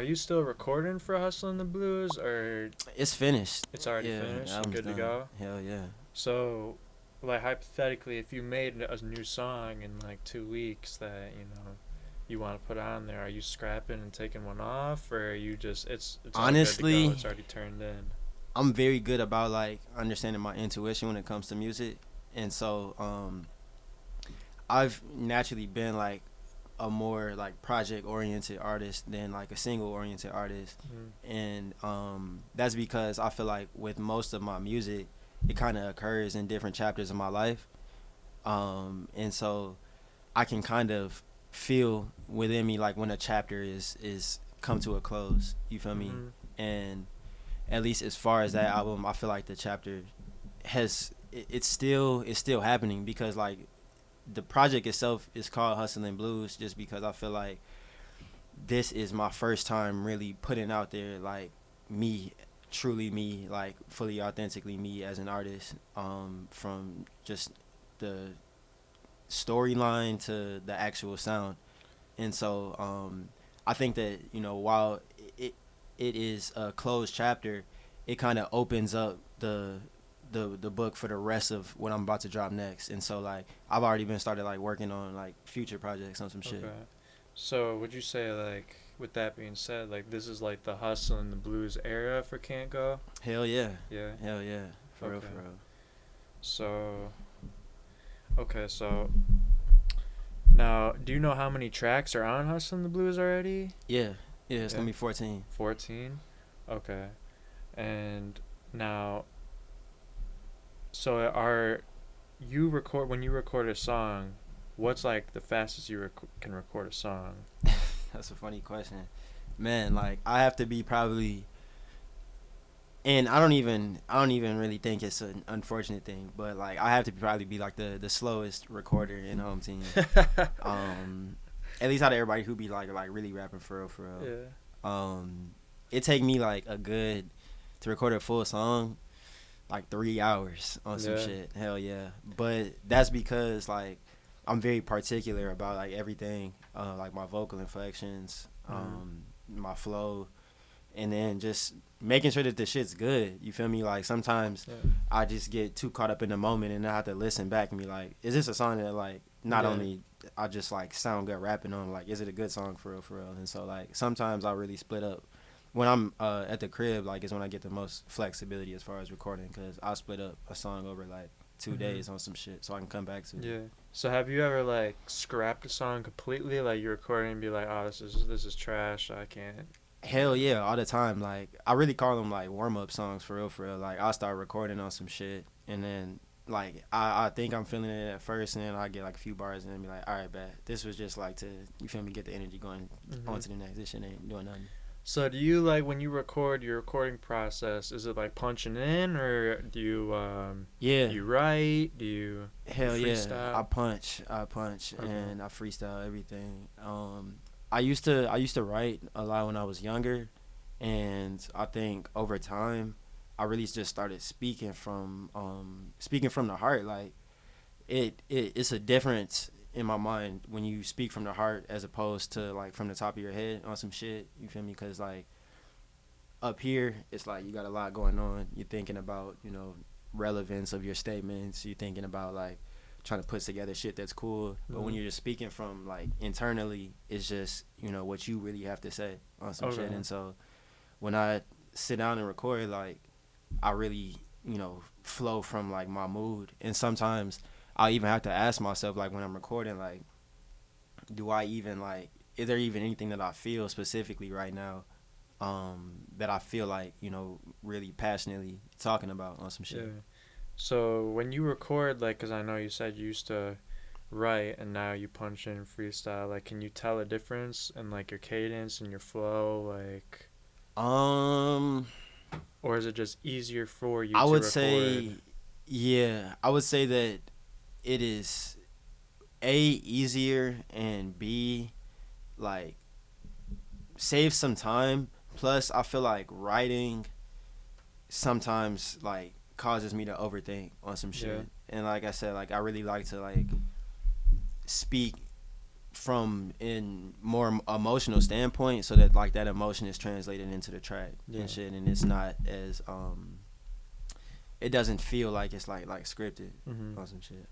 are you still recording for Hustlin' the Blues, or It's finished. it's already Yeah, the finished and album's good to done. go? Hell yeah. So, like hypothetically, if you made a new song in like 2 weeks that you want to put on there, are you scrapping and taking one off, or are you just it's all good to go? Honestly, It's already turned in. I'm very good about like understanding my intuition when it comes to music, and so I've naturally been like a more like project oriented artist than like a single oriented artist, Mm. and that's because I feel like with most of my music, it kind of occurs in different chapters of my life, and so I can kind of feel within me like when a chapter is come to a close. You feel me? Mhm. And at least as far as that album, I feel like the chapter it's still happening because like the project itself is called Hustling Blues just because I feel like this is my first time really putting out there like me, truly me, like fully authentically me as an artist, from just the storyline to the actual sound. And so I think that while it it is a closed chapter, it kind of opens up the book for the rest of what I'm about to drop next. And so like I've already been started like working on like future projects on some shit. Okay. So, would you say, like, with that being said, like this is like the Hustlin' the Blues era for CantGo? Hell yeah, Yeah. hell yeah, for real, for Okay. real. So, okay, so now, do you know how many tracks are on Hustlin' the Blues already? Yeah, yeah, it's Yeah. gonna be 14. 14? Okay. And now, so are you record when you record a song, what's like the fastest you can record a song? That's a funny question, man. Like I have to be probably, and I don't even really think it's an unfortunate thing, but like I have to probably be like the slowest recorder in the home team. Um, at least out of everybody who be like really rapping for real, for real. Yeah. It take me like a good to record a full song like 3 hours on some Yeah. shit. Hell yeah. But that's because like I'm very particular about like everything, like my vocal inflections, Mhm. my flow, and then just making sure that the shit's good. You feel me? Like sometimes Yeah. I just get too caught up in the moment and I have to listen back and be like, is this a song that like not Yeah. only I just like sound good rapping on, like is it a good song for real, for real? And so like sometimes I really split up. When I'm at the crib, like is when I get the most flexibility as far as recording, cause I split up a song over like two Mhm. days on some shit, so I can come back to it. Yeah. So have you ever like scrapped a song completely, like you're recording and be like, "Oh, this is trash. I can't." Hell yeah, all the time. Like I really call them like warm up songs for real, for real. Like I'll start recording on some shit, and then like I think I'm feeling it at first, and then I get like a few bars, and then be like, all right, bet this was just like to, you feel me, get the energy going on Mhm. to the next. This shit ain't doing nothing. So do you like when you record your recording process? Is it like punching in, or Yeah, do you write? Do you hell yeah. freestyle? I punch, Okay. and I freestyle everything. I used to write a lot when I was younger, and I think over time, I really just started speaking from the heart. Like it's a difference in my mind when you speak from the heart as opposed to like from the top of your head on some shit. You feel me? Because like up here, it's like you got a lot going on. You're thinking about relevance of your statements. You're thinking about like trying to put together shit that's cool. But when Mhm. you're just speaking from like internally, it's just what you really have to say on some shit. Okay. And so when I sit down and record, like I really flow from like my mood. And sometimes I even have to ask myself like when I'm recording, like do I even like is there even anything that I feel specifically right now, that I feel like really passionately talking about on some shit. Yeah. So when you record, like, cause I know you said you used to write and now you punch in freestyle. Like, can you tell a difference in like your cadence and your flow, like, Um, or is it just easier for you I to would record? say, yeah, I would say that it is a easier and b like save some time. Plus, I feel like writing sometimes like causes me to overthink on some Yeah. shit. And like I said, like I really like to like speak from in more emotional standpoint, so that like that emotion is translated into the track Yeah. and shit, and it's not as it doesn't feel like it's like scripted Mhm. or some shit.